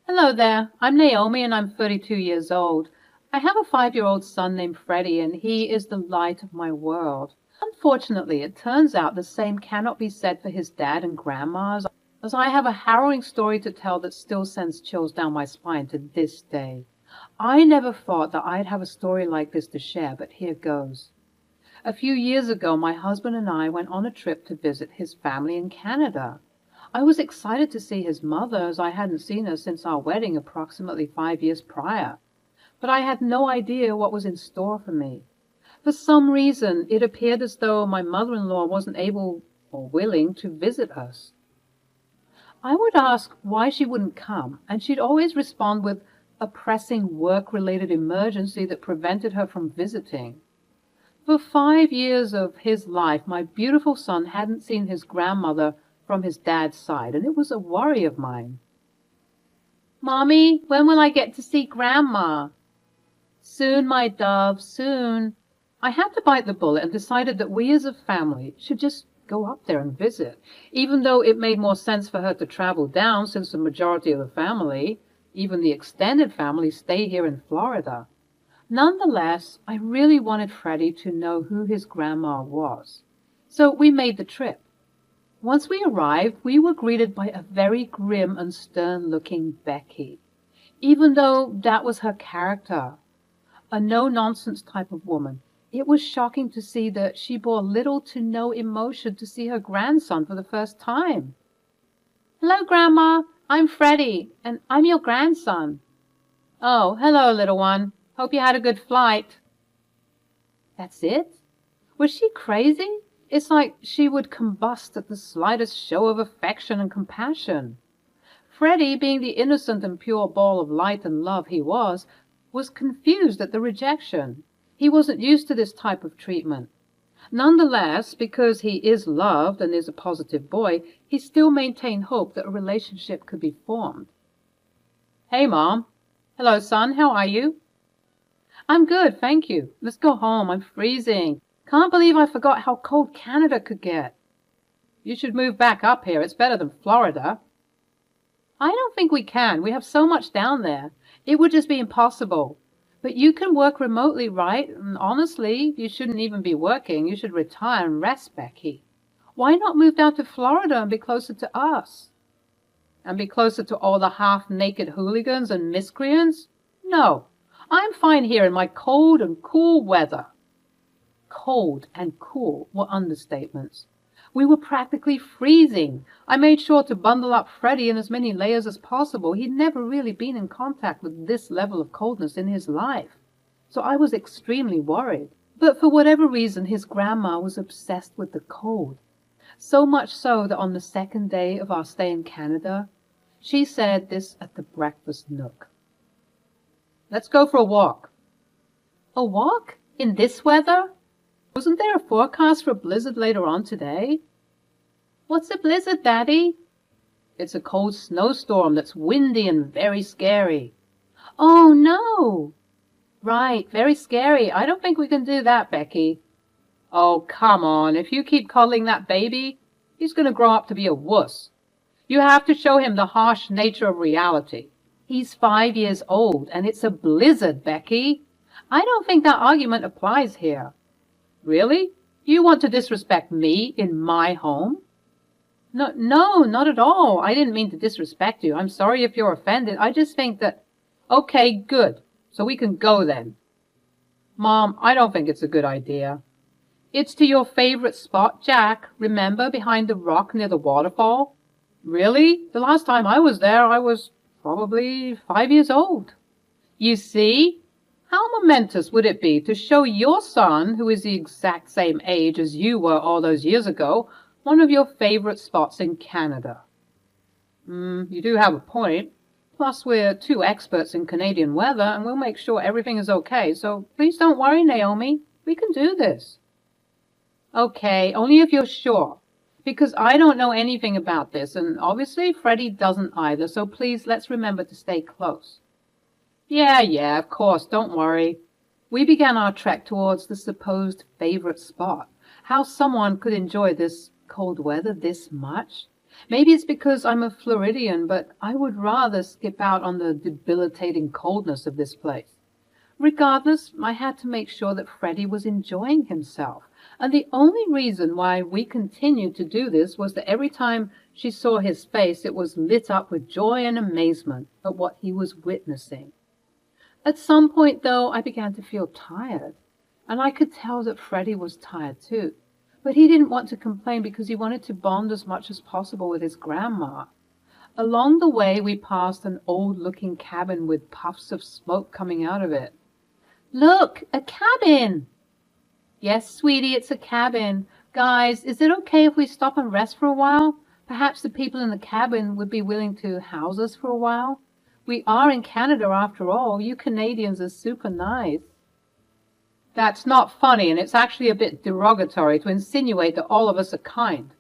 Hello there. I'm Naomi and I'm 32 years old. I have a 5-year-old son named Freddie and he is the light of my world. Unfortunately, it turns out the same cannot be said for his dad and grandma, as I have a harrowing story to tell that still sends chills down my spine to this day. I never thought that I'd have a story like this to share, but here goes. A few years ago, my husband and I went on a trip to visit his family in Canada. I was excited to see his mother, as I hadn't seen her since our wedding approximately 5 years prior. But I had no idea what was in store for me. For some reason, it appeared as though my mother-in-law wasn't able or willing to visit us. I would ask why she wouldn't come, and she'd always respond with a pressing work-related emergency that prevented her from visiting. For 5 years of his life, my beautiful son hadn't seen his grandmother from his dad's side, and it was a worry of mine. "Mommy, when will I get to see Grandma?" "Soon, my dove, soon." I had to bite the bullet and decided that we as a family should just go up there and visit, even though it made more sense for her to travel down since the majority of the family, even the extended family, stay here in Florida. Nonetheless, I really wanted Freddie to know who his grandma was. So we made the trip. Once we arrived, we were greeted by a very grim and stern-looking Becky, even though that was her character. A no-nonsense type of woman. It was shocking to see that she bore little to no emotion to see her grandson for the first time. "Hello, Grandma. I'm Freddie, and I'm your grandson." "Oh, hello, little one. Hope you had a good flight." That's it? Was she crazy? It's like she would combust at the slightest show of affection and compassion. Freddie, being the innocent and pure ball of light and love he was confused at the rejection. He wasn't used to this type of treatment. Nonetheless, because he is loved and is a positive boy, he still maintained hope that a relationship could be formed. "Hey, Mom." "Hello, son. How are you?" "I'm good, thank you. Let's go home. I'm freezing. Can't believe I forgot how cold Canada could get." "You should move back up here. It's better than Florida." "I don't think we can. We have so much down there. It would just be impossible. But you can work remotely, right? And honestly, you shouldn't even be working. You should retire and rest, Becky. Why not move down to Florida and be closer to us?" "And be closer to all the half-naked hooligans and miscreants? No. I'm fine here in my cold and cool weather." Cold and cool were understatements. We were practically freezing. I made sure to bundle up Freddie in as many layers as possible. He'd never really been in contact with this level of coldness in his life, so I was extremely worried. But for whatever reason, his grandma was obsessed with the cold. So much so that on the second day of our stay in Canada, she said this at the breakfast nook. "Let's go for a walk." "A walk? In this weather? Wasn't there a forecast for a blizzard later on today?" "What's a blizzard, Daddy?" "It's a cold snowstorm that's windy and very scary." "Oh, no." "Right, very scary. I don't think we can do that, Becky." "Oh, come on. If you keep coddling that baby, he's going to grow up to be a wuss. You have to show him the harsh nature of reality. He's 5 years old, and it's a blizzard, Becky. I don't think that argument applies here." "Really? You want to disrespect me in my home?" No, not at all. I didn't mean to disrespect you. I'm sorry if you're offended. I just think that—" "Okay, good. So we can go then." "Mom, I don't think it's a good idea." "It's to your favorite spot, Jack. Remember, behind the rock near the waterfall?" "Really? The last time I was there, I was probably 5 years old." "You see? How momentous would it be to show your son, who is the exact same age as you were all those years ago, one of your favorite spots in Canada?" You do have a point. Plus, we're two experts in Canadian weather, and we'll make sure everything is okay. So please don't worry, Naomi. We can do this." "Okay, only if you're sure. Because I don't know anything about this, and obviously Freddie doesn't either, so please let's remember to stay close." Yeah, of course, don't worry." We began our trek towards the supposed favorite spot. How someone could enjoy this cold weather this much? Maybe it's because I'm a Floridian, but I would rather skip out on the debilitating coldness of this place. Regardless, I had to make sure that Freddie was enjoying himself. And the only reason why we continued to do this was that every time she saw his face, it was lit up with joy and amazement at what he was witnessing. At some point, though, I began to feel tired, and I could tell that Freddie was tired too. But he didn't want to complain because he wanted to bond as much as possible with his grandma. Along the way, we passed an old-looking cabin with puffs of smoke coming out of it. "Look, a cabin!" "Yes, sweetie, it's a cabin. Guys, is it okay if we stop and rest for a while? Perhaps the people in the cabin would be willing to house us for a while. We are in Canada after all. You Canadians are super nice." "That's not funny, and it's actually a bit derogatory to insinuate that all of us are kind."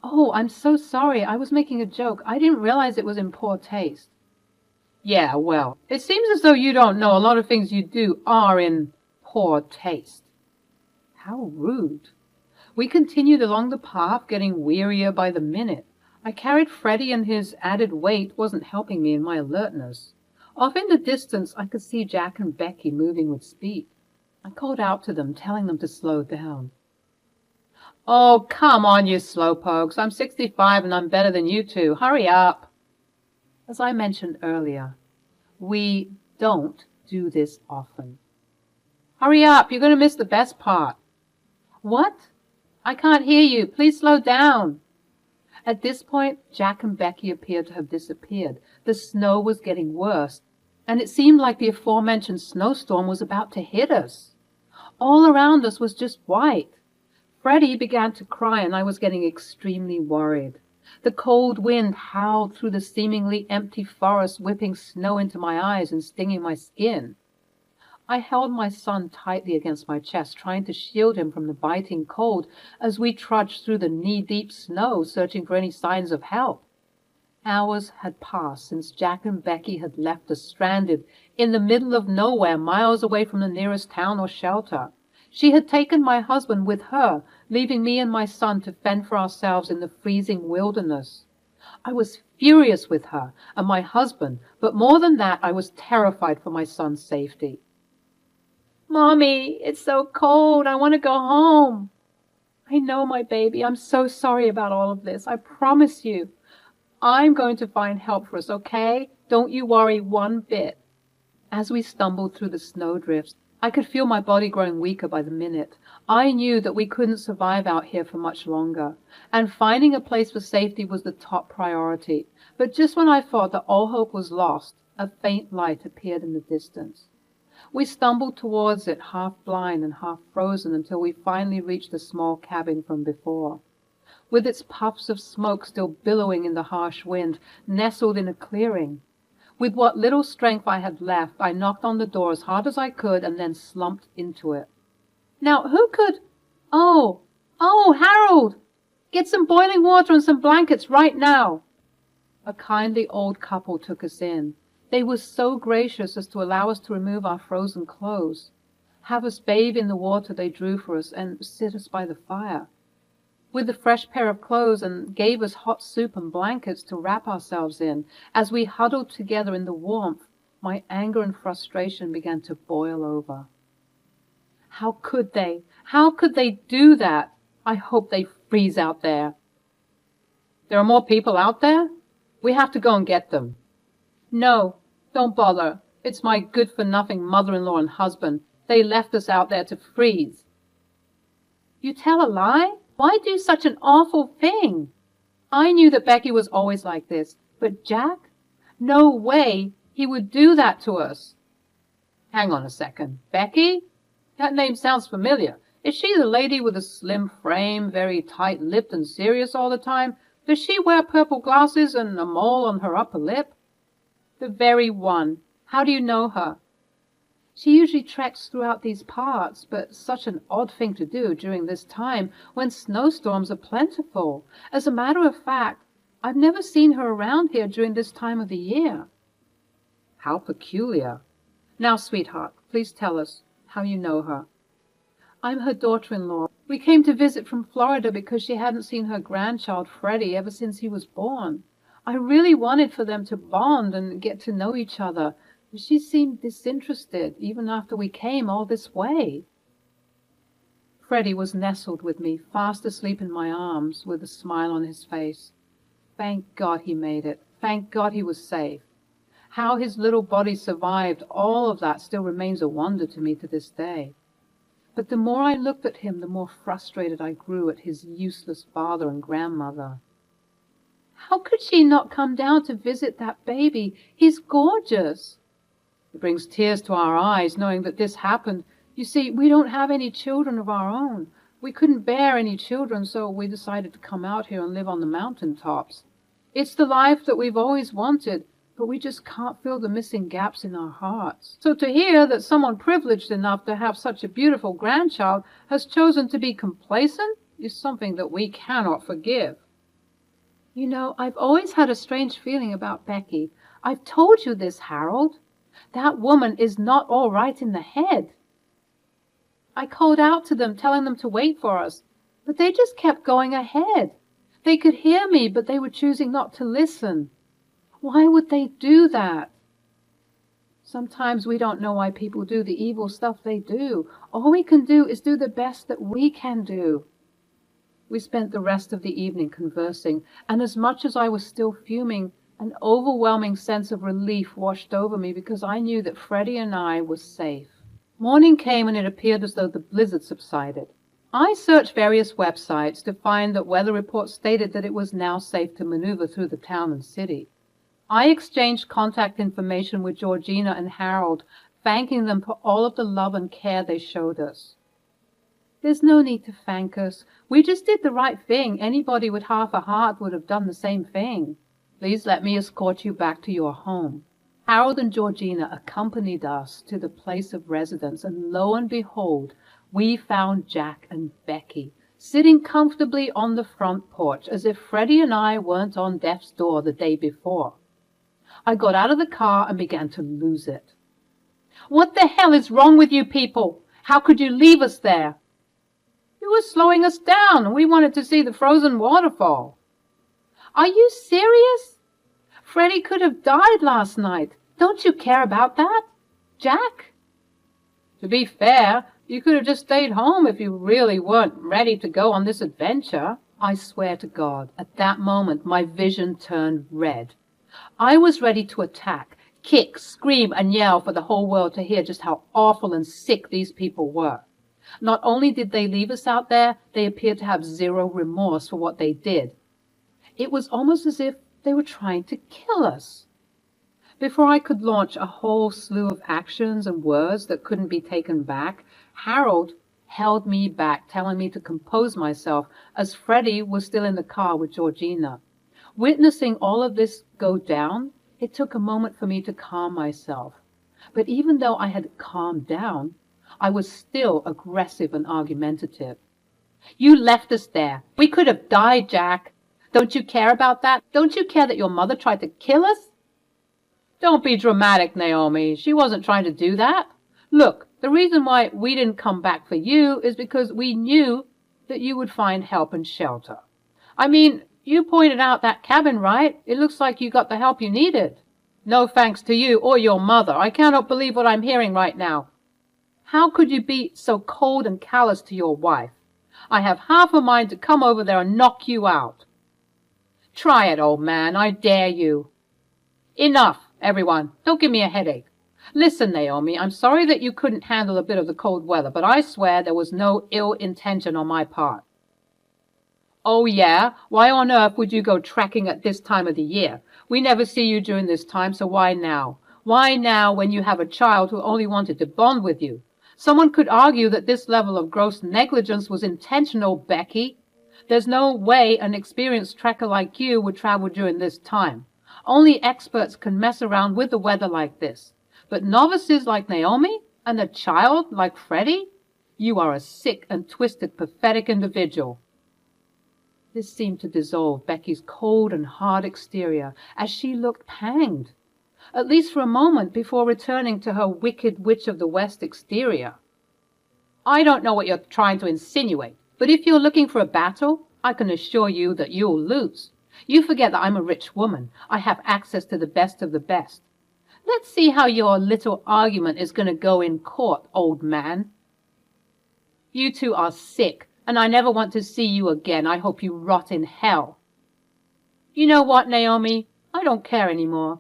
"Oh, I'm so sorry. I was making a joke. I didn't realize it was in poor taste." "Yeah, well, it seems as though you don't know a lot of things you do are in poor taste." How rude. We continued along the path, getting wearier by the minute. I carried Freddie, and his added weight wasn't helping me in my alertness. Off in the distance, I could see Jack and Becky moving with speed. I called out to them, telling them to slow down. "Oh, come on, you slowpokes. I'm 65 and I'm better than you two. Hurry up." As I mentioned earlier, we don't do this often. "Hurry up, you're going to miss the best part." "What? I can't hear you. Please slow down." At this point, Jack and Becky appeared to have disappeared. The snow was getting worse, and it seemed like the aforementioned snowstorm was about to hit us. All around us was just white. Freddie began to cry, and I was getting extremely worried. The cold wind howled through the seemingly empty forest, whipping snow into my eyes and stinging my skin. I held my son tightly against my chest, trying to shield him from the biting cold as we trudged through the knee-deep snow, searching for any signs of help. Hours had passed since Jack and Becky had left us stranded in the middle of nowhere, miles away from the nearest town or shelter. She had taken my husband with her, leaving me and my son to fend for ourselves in the freezing wilderness. I was furious with her and my husband, but more than that, I was terrified for my son's safety. "Mommy, it's so cold. I want to go home." "I know, my baby. I'm so sorry about all of this. I promise you. I'm going to find help for us, okay? Don't you worry one bit." As we stumbled through the snowdrifts, I could feel my body growing weaker by the minute. I knew that we couldn't survive out here for much longer, and finding a place for safety was the top priority. But just when I thought that all hope was lost, a faint light appeared in the distance. We stumbled towards it, half blind and half frozen, until we finally reached the small cabin from before. With its puffs of smoke still billowing in the harsh wind, nestled in a clearing. With what little strength I had left, I knocked on the door as hard as I could and then slumped into it. "Now, who could—" Oh, Harold! Get some boiling water and some blankets right now." A kindly old couple took us in. They were so gracious as to allow us to remove our frozen clothes, have us bathe in the water they drew for us, and sit us by the fire. With a fresh pair of clothes, and gave us hot soup and blankets to wrap ourselves in. As we huddled together in the warmth, my anger and frustration began to boil over. How could they? How could they do that? I hope they freeze out there. "There are more people out there? We have to go and get them." "No, don't bother. It's my good-for-nothing mother-in-law and husband. They left us out there to freeze." "You tell a lie? Why do such an awful thing?" I knew that Becky was always like this, but Jack? No way he would do that to us. "Hang on a second. Becky? That name sounds familiar. Is she the lady with a slim frame, very tight-lipped and serious all the time? Does she wear purple glasses and a mole on her upper lip?" "The very one. How do you know her?" "She usually treks throughout these parts, but such an odd thing to do during this time when snowstorms are plentiful. As a matter of fact, I've never seen her around here during this time of the year." "How peculiar. Now, sweetheart, please tell us how you know her." "I'm her daughter-in-law. We came to visit from Florida because she hadn't seen her grandchild, Freddie, ever since he was born. I really wanted for them to bond and get to know each other, but she seemed disinterested even after we came all this way. Freddie was nestled with me, fast asleep in my arms, with a smile on his face. Thank God he made it. Thank God he was safe. How his little body survived all of that still remains a wonder to me to this day. But the more I looked at him, the more frustrated I grew at his useless father and grandmother. How could she not come down to visit that baby? He's gorgeous. It brings tears to our eyes knowing that this happened. You see, we don't have any children of our own. We couldn't bear any children, so we decided to come out here and live on the mountaintops. It's the life that we've always wanted, but we just can't fill the missing gaps in our hearts. So to hear that someone privileged enough to have such a beautiful grandchild has chosen to be complacent is something that we cannot forgive. You know, I've always had a strange feeling about Becky. I've told you this, Harold. That woman is not all right in the head. I called out to them, telling them to wait for us, but they just kept going ahead. They could hear me, but they were choosing not to listen. Why would they do that? Sometimes we don't know why people do the evil stuff they do. All we can do is do the best that we can do. We spent the rest of the evening conversing, and as much as I was still fuming, an overwhelming sense of relief washed over me because I knew that Freddie and I were safe. Morning came and it appeared as though the blizzard subsided. I searched various websites to find that weather reports stated that it was now safe to maneuver through the town and city. I exchanged contact information with Georgina and Harold, thanking them for all of the love and care they showed us. There's no need to thank us. We just did the right thing. Anybody with half a heart would have done the same thing. Please let me escort you back to your home. Harold and Georgina accompanied us to the place of residence, and lo and behold, we found Jack and Becky sitting comfortably on the front porch as if Freddie and I weren't on death's door the day before. I got out of the car and began to lose it. What the hell is wrong with you people? How could you leave us there? You were slowing us down, and we wanted to see the frozen waterfall. Are you serious? Freddie could have died last night. Don't you care about that, Jack? To be fair, you could have just stayed home if you really weren't ready to go on this adventure. I swear to God, at that moment my vision turned red. I was ready to attack, kick, scream, and yell for the whole world to hear just how awful and sick these people were. Not only did they leave us out there, they appeared to have zero remorse for what they did. It was almost as if they were trying to kill us. Before I could launch a whole slew of actions and words that couldn't be taken back, Harold held me back, telling me to compose myself as Freddie was still in the car with Georgina. Witnessing all of this go down, it took a moment for me to calm myself. But even though I had calmed down, I was still aggressive and argumentative. You left us there. We could have died, Jack. Don't you care about that? Don't you care that your mother tried to kill us? Don't be dramatic, Naomi. She wasn't trying to do that. Look, the reason why we didn't come back for you is because we knew that you would find help and shelter. I mean, you pointed out that cabin, right? It looks like you got the help you needed. No thanks to you or your mother. I cannot believe what I'm hearing right now. How could you be so cold and callous to your wife? I have half a mind to come over there and knock you out. Try it, old man. I dare you. Enough, everyone. Don't give me a headache. Listen, Naomi, I'm sorry that you couldn't handle a bit of the cold weather, but I swear there was no ill intention on my part. Oh, yeah? Why on earth would you go trekking at this time of the year? We never see you during this time, so why now? Why now when you have a child who only wanted to bond with you? Someone could argue that this level of gross negligence was intentional, Becky. There's no way an experienced trekker like you would travel during this time. Only experts can mess around with the weather like this. But novices like Naomi and a child like Freddie? You are a sick and twisted, pathetic individual. This seemed to dissolve Becky's cold and hard exterior as she looked panged, at least for a moment before returning to her wicked witch of the West exterior. I don't know what you're trying to insinuate. But if you're looking for a battle, I can assure you that you'll lose. You forget that I'm a rich woman. I have access to the best of the best. Let's see how your little argument is going to go in court, old man. You two are sick, and I never want to see you again. I hope you rot in hell. You know what, Naomi? I don't care anymore.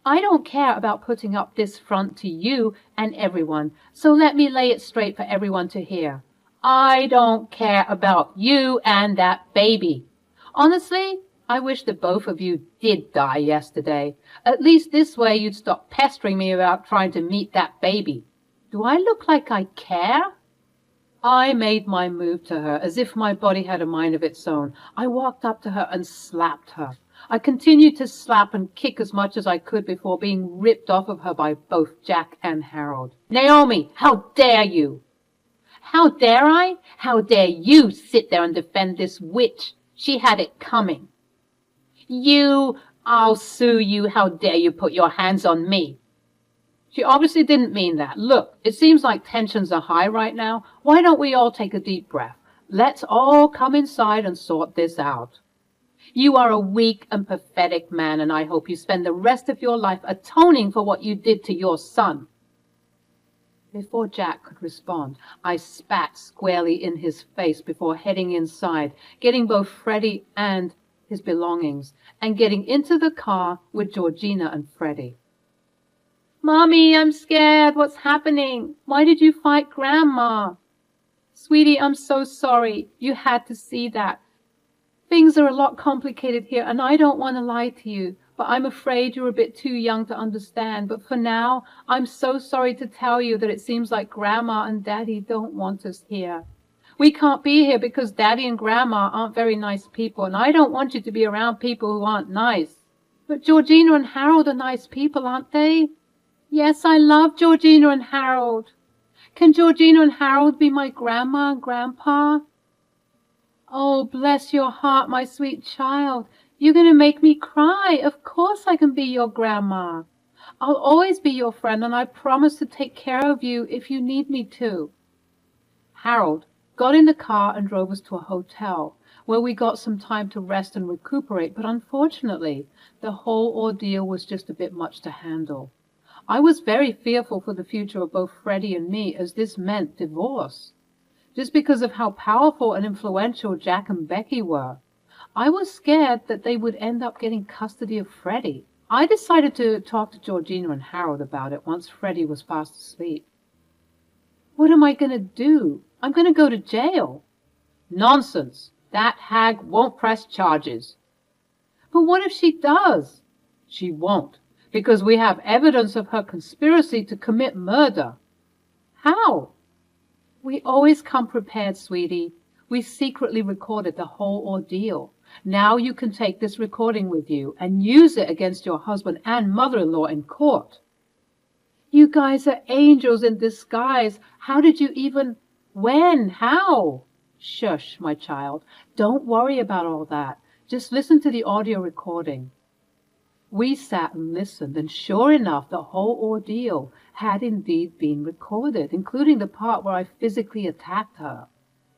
I don't care about putting up this front to you and everyone, so let me lay it straight for everyone to hear. I don't care about you and that baby. Honestly, I wish that both of you did die yesterday. At least this way you'd stop pestering me about trying to meet that baby. Do I look like I care? I made my move to her as if my body had a mind of its own. I walked up to her and slapped her. I continued to slap and kick as much as I could before being ripped off of her by both Jack and Harold. Naomi, how dare you? How dare I? How dare you sit there and defend this witch? She had it coming. I'll sue you. How dare you put your hands on me? She obviously didn't mean that. Look, it seems like tensions are high right now. Why don't we all take a deep breath? Let's all come inside and sort this out. You are a weak and pathetic man, and I hope you spend the rest of your life atoning for what you did to your son. Before Jack could respond, I spat squarely in his face before heading inside, getting both Freddie and his belongings, and getting into the car with Georgina and Freddie. Mommy, I'm scared. What's happening? Why did you fight Grandma? Sweetie, I'm so sorry. You had to see that. Things are a lot complicated here, and I don't want to lie to you, but I'm afraid you're a bit too young to understand. But for now, I'm so sorry to tell you that it seems like Grandma and Daddy don't want us here. We can't be here because Daddy and Grandma aren't very nice people, and I don't want you to be around people who aren't nice. But Georgina and Harold are nice people, aren't they? Yes, I love Georgina and Harold. Can Georgina and Harold be my Grandma and Grandpa? Oh, bless your heart, my sweet child. You're going to make me cry. Of course I can be your grandma. I'll always be your friend, and I promise to take care of you if you need me to. Harold got in the car and drove us to a hotel, where we got some time to rest and recuperate, but unfortunately, the whole ordeal was just a bit much to handle. I was very fearful for the future of both Freddie and me, as this meant divorce. Just because of how powerful and influential Jack and Becky were. I was scared that they would end up getting custody of Freddie. I decided to talk to Georgina and Harold about it once Freddie was fast asleep. What am I going to do? I'm going to go to jail. Nonsense. That hag won't press charges. But what if she does? She won't, because we have evidence of her conspiracy to commit murder. How? We always come prepared, sweetie. We secretly recorded the whole ordeal. Now you can take this recording with you and use it against your husband and mother-in-law in court. You guys are angels in disguise. How did you even... When? How? Shush, my child. Don't worry about all that. Just listen to the audio recording. We sat and listened, and sure enough, the whole ordeal had indeed been recorded, including the part where I physically attacked her.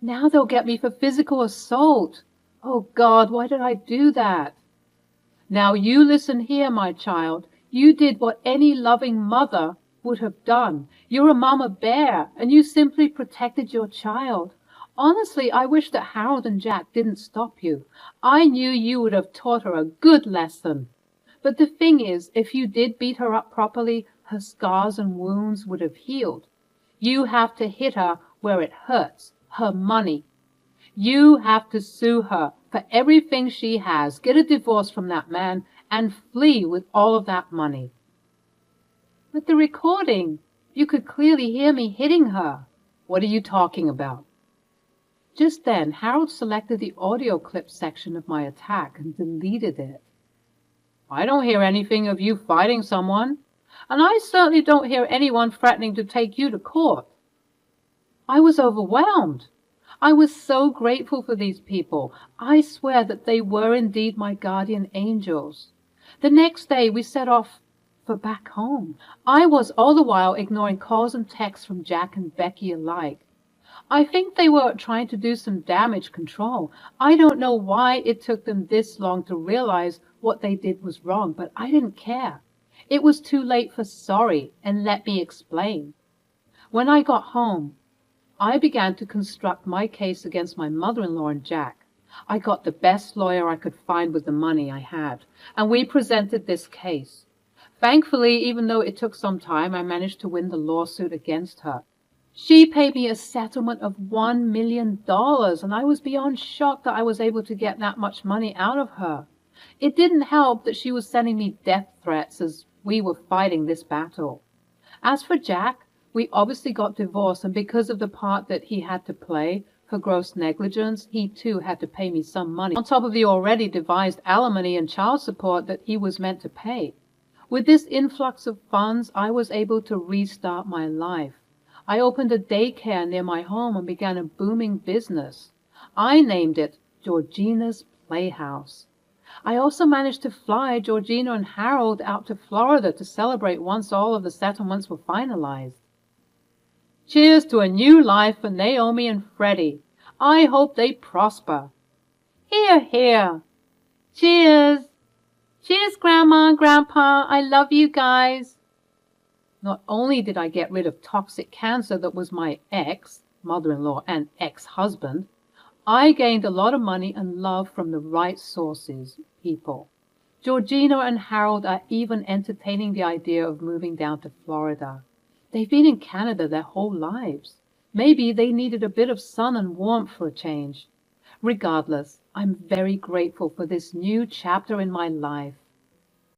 Now they'll get me for physical assault. Oh, God, why did I do that? Now you listen here, my child. You did what any loving mother would have done. You're a mama bear, and you simply protected your child. Honestly, I wish that Harold and Jack didn't stop you. I knew you would have taught her a good lesson. But the thing is, if you did beat her up properly, her scars and wounds would have healed. You have to hit her where it hurts, her money. You have to sue her for everything she has, get a divorce from that man, and flee with all of that money. But the recording, you could clearly hear me hitting her. What are you talking about? Just then, Harold selected the audio clip section of my attack and deleted it. I don't hear anything of you fighting someone, and I certainly don't hear anyone threatening to take you to court. I was overwhelmed. I was so grateful for these people. I swear that they were indeed my guardian angels. The next day we set off for back home. I was all the while ignoring calls and texts from Jack and Becky alike. I think they were trying to do some damage control. I don't know why it took them this long to realize what they did was wrong, but I didn't care. It was too late for sorry, and let me explain. When I got home, I began to construct my case against my mother-in-law and Jack. I got the best lawyer I could find with the money I had, and we presented this case. Thankfully, even though it took some time, I managed to win the lawsuit against her. She paid me a settlement of $1 million, and I was beyond shocked that I was able to get that much money out of her. It didn't help that she was sending me death threats as we were fighting this battle. As for Jack, we obviously got divorced, and because of the part that he had to play for gross negligence, he too had to pay me some money, on top of the already devised alimony and child support that he was meant to pay. With this influx of funds, I was able to restart my life. I opened a daycare near my home and began a booming business. I named it Georgina's Playhouse. I also managed to fly Georgina and Harold out to Florida to celebrate once all of the settlements were finalized. Cheers to a new life for Naomi and Freddie. I hope they prosper. Hear, hear. Cheers. Cheers, Grandma and Grandpa. I love you guys. Not only did I get rid of toxic cancer that was my ex-mother-in-law and ex-husband, I gained a lot of money and love from the right sources, people. Georgina and Harold are even entertaining the idea of moving down to Florida. They've been in Canada their whole lives. Maybe they needed a bit of sun and warmth for a change. Regardless, I'm very grateful for this new chapter in my life.